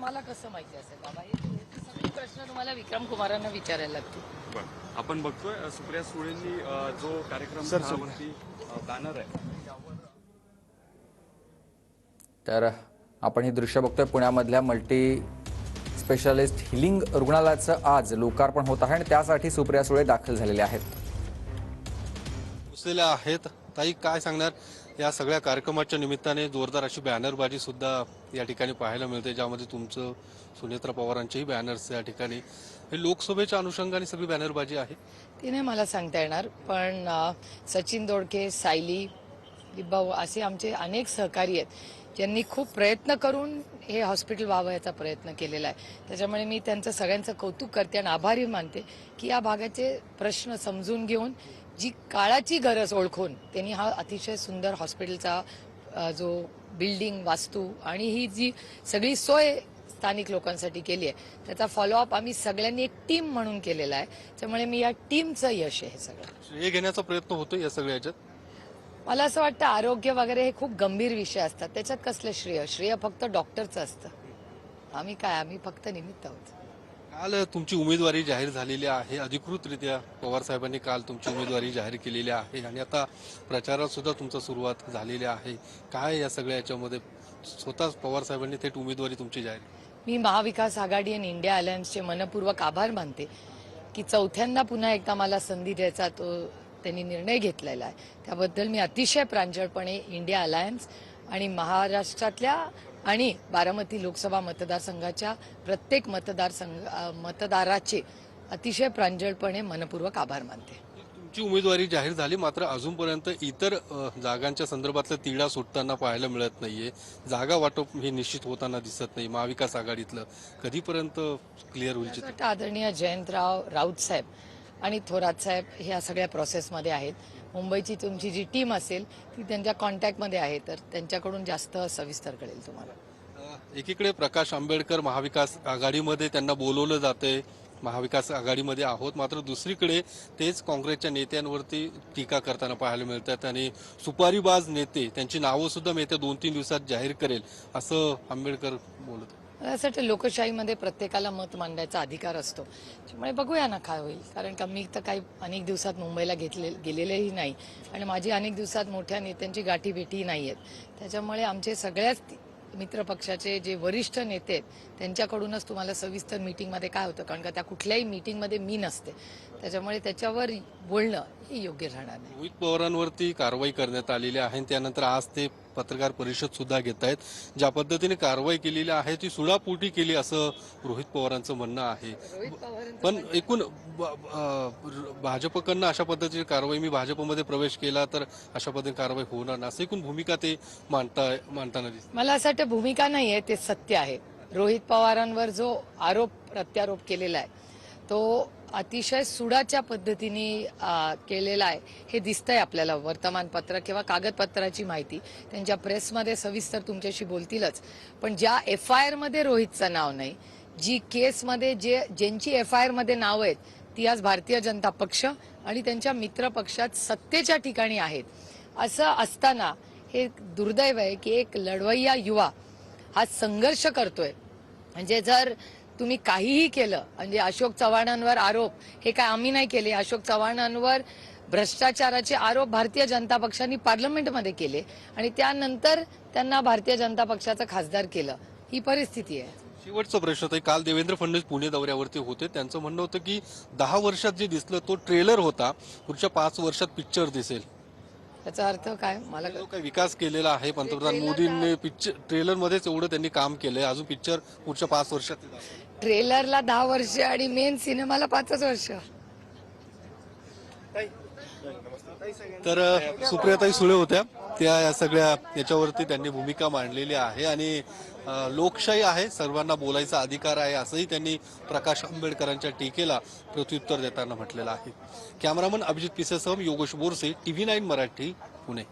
तुम्हाला कसं माहिती असेल बाबा? हे सगळे प्रश्न तुम्हाला विक्रम कुमारांना विचारायला लागतील. आपण बघतोय सुप्रिया सुळेंनी जो कार्यक्रम बॅनर आहे, तर आपण ही दृश्य बघतोय पुण्यामधल्या मल्टी स्पेशालिस्ट हिलिंग रुग्णालयाचं आज लोकार्पण होत आहे आणि त्यासाठी सुप्रिया सुळे दाखल झालेले आहेत. घुसलेल्या आहेत. ताई, काय सांगणार? या सगळ्या कार्यक्रमाच्या निमित्ताने जोरदार अशी बॅनरबाजी सुद्धा या ठिकाणी पाहायला मिळते, ज्यामध्ये तुमचं सुनेत्रा पवारांचेही बॅनर्स या ठिकाणी. हे लोकसभेच्या अनुषंगाने सगळी बॅनरबाजी आहे. ती नाही मला सांगता येणार, पण सचिन दोडके, सायली, लिंबाऊ असे आमचे अनेक सहकारी आहेत ज्यांनी खूप प्रयत्न करून हे हॉस्पिटल व्हावं याचा प्रयत्न केलेला आहे. त्याच्यामुळे मी त्यांचं सगळ्यांचं कौतुक करते आणि आभारी मानते की या भागाचे प्रश्न समजून घेऊन जी काळाची गरज ओळखून त्यांनी हा अतिशय सुंदर हॉस्पिटलचा जो बिल्डिंग, वास्तू आणि ही जी सगळी सोय स्थानिक लोकांसाठी केली आहे त्याचा फॉलोअप आम्ही सगळ्यांनी एक टीम म्हणून केलेला आहे. त्यामुळे मी या टीमचं यश आहे हे सगळं. श्रेय घेण्याचा प्रयत्न होतो या सगळ्या याच्यात. मला असं वाटतं आरोग्य वगैरे हे खूप गंभीर विषय असतात, त्याच्यात कसलं श्रेय फक्त डॉक्टरचं असतं. आम्ही फक्त निमित्त आहोत. काल तुमची उमेदवारी जाहीर झालेली आहे, अधिकृतरित्या पवार साहेबांनी काल तुमची उमेदवारी जाहीर केलेली आहे आणि आता प्रचारात सुद्धा तुमचा सुरुवात झालेली आहे. काय या सगळ्या याच्यामध्ये स्वतः पवार साहेबांनी थेट उमेदवारी तुमची जाहीर? मी महाविकास आघाडी आणि इंडिया अलायन्सचे मनपूर्वक आभार मानते की चौथ्यांदा पुन्हा एकदा मला संधी द्यायचा तो त्यांनी निर्णय घेतलेला आहे. त्याबद्दल मी अतिशय प्रांजळपणे इंडिया अलायन्स आणि महाराष्ट्रातल्या आणि बारामती लोकसभा मतदारसंघाच्या प्रत्येक मतदाराचे अतिशय प्रांजळपणे मनपूर्वक आभार मानते. तुमची उमेदवारी जाहीर झाली, मात्र अजूनपर्यंत इतर जागांच्या संदर्भातलं तिढा सुटताना पाहायला मिळत नाहीये. जागा वाटप हे निश्चित होताना दिसत नाही. महाविकास आघाडीतलं कधीपर्यंत क्लिअर होईल? आदरणीय जयंतराव राऊत साहेब आणि थोरात साहेब ह्या सगळ्या प्रोसेसमध्ये आहेत. मुंबईची तुमची जी टीम असेल ती त्यांच्या कॉन्टॅक्टमध्ये आहे, तर त्यांच्याकडून जास्त सविस्तर कळेल तुम्हाला. एकीकडे प्रकाश आंबेडकर महाविकास आघाडीमध्ये त्यांना बोलवलं जातंय, महाविकास आघाडीमध्ये आहोत, मात्र दुसरीकडे तेच काँग्रेसच्या नेत्यांवरती टीका करताना पाहायला मिळतात आणि सुपारीबाज नेते त्यांची नावं सुद्धा मी येत्या 2-3 दिवसात जाहीर करेल असं आंबेडकर बोलत. मला असं वाटतं लोकशाहीमध्ये प्रत्येकाला मत मांडायचा अधिकार असतो. त्यामुळे बघूया ना काय होईल, कारण का मी तर काही अनेक दिवसात मुंबईला गेलेलेही नाही आणि माझी अनेक दिवसात मोठ्या नेत्यांची गाठीभेटी नाही आहेत. त्याच्यामुळे आमचे सगळ्याच मित्रपक्षाचे जे वरिष्ठ नेते आहेत त्यांच्याकडूनच तुम्हाला सविस्तर मीटिंगमध्ये काय होतं, कारण का त्या कुठल्याही मीटिंगमध्ये मी नसते. त्याच्यामुळे त्याच्यावर बोलणं हे योग्य राहणार नाही. रोहित पवारांवरती कारवाई करण्यात आलेली आहे, त्यानंतर आज ते पत्रकार परिषद सुद्धा घेत आहेत. ज्या पद्धतीने कारवाई केलेली आहे ती सुडापोटी केली असं रोहित पवारांचं म्हणणं आहे. पण एकूण भाजपकडनं अशा पद्धतीची कारवाई, मी भाजपमध्ये प्रवेश केला तर अशा पद्धतीने कारवाई होणार नाही, असं एकूण भूमिका ते मांडताना दिसते. मला असं वाटतं भूमिका नाही आहे, ते सत्य आहे. रोहित पवारांवर जो आरोप प्रत्यारोप केलेला आहे तो अतिशय सुडाच्या पद्धतीने केलेला आहे हे दिसतंय आपल्याला. वर्तमानपत्र किंवा कागदपत्राची माहिती त्यांच्या प्रेसमध्ये सविस्तर तुमच्याशी बोलतीलच, पण ज्या FIR मध्ये रोहितचं नाव नाही, जी केसमध्ये ज्यांची FIR मध्ये नाव आहेत ती आज भारतीय जनता पक्ष आणि त्यांच्या मित्र पक्षात सत्तेच्या ठिकाणी आहेत. असं असताना हे दुर्दैव आहे की एक लढवय्या युवा हा संघर्ष करतोय. म्हणजे जर तुम्ही काहीही केलं, म्हणजे अशोक चव्हाणांवर आरोप हे काय आम्ही नाही केले, अशोक चव्हाणांवर भ्रष्टाचाराचे आरोप भारतीय जनता पक्षाने पार्लमेंटमध्ये केले आणि त्यानंतर त्यांना भारतीय जनता पक्षाचं खासदार केलं. ही परिस्थिती आहे. शेवटचा प्रश्न आहे, काल देवेंद्र फडणवीस पुणे दौऱ्यावरती होते, त्यांचं म्हणणं होतं की 10 वर्षात जे दिसलं तो ट्रेलर होता, पुढच्या 5 वर्षात पिक्चर दिसेल. त्याचा अर्थ काय? मला काय विकास केलेला आहे पंतप्रधान मोदींनी, पिक्चर ट्रेलर मध्येच एवढं त्यांनी काम केलंय, अजून पिक्चर पुढच्या 5 वर्षात. ट्रेलरला 10 वर्ष आणि मेन सिनेमाला 5 वर्ष. तर सुप्रियाताई सुळे होत्या त्या या सगळ्या याच्यावरती त्यांनी भूमिका मांडलेली आहे आणि लोकशाही आहे, सर्वांना बोलायचा अधिकार आहे असंही त्यांनी प्रकाश आंबेडकरांच्या टीकेला प्रत्युत्तर देताना म्हटलेलं आहे. कॅमेरामन अभिजित पिसेसह योगेश बोरसे, TV9 मराठी, पुणे.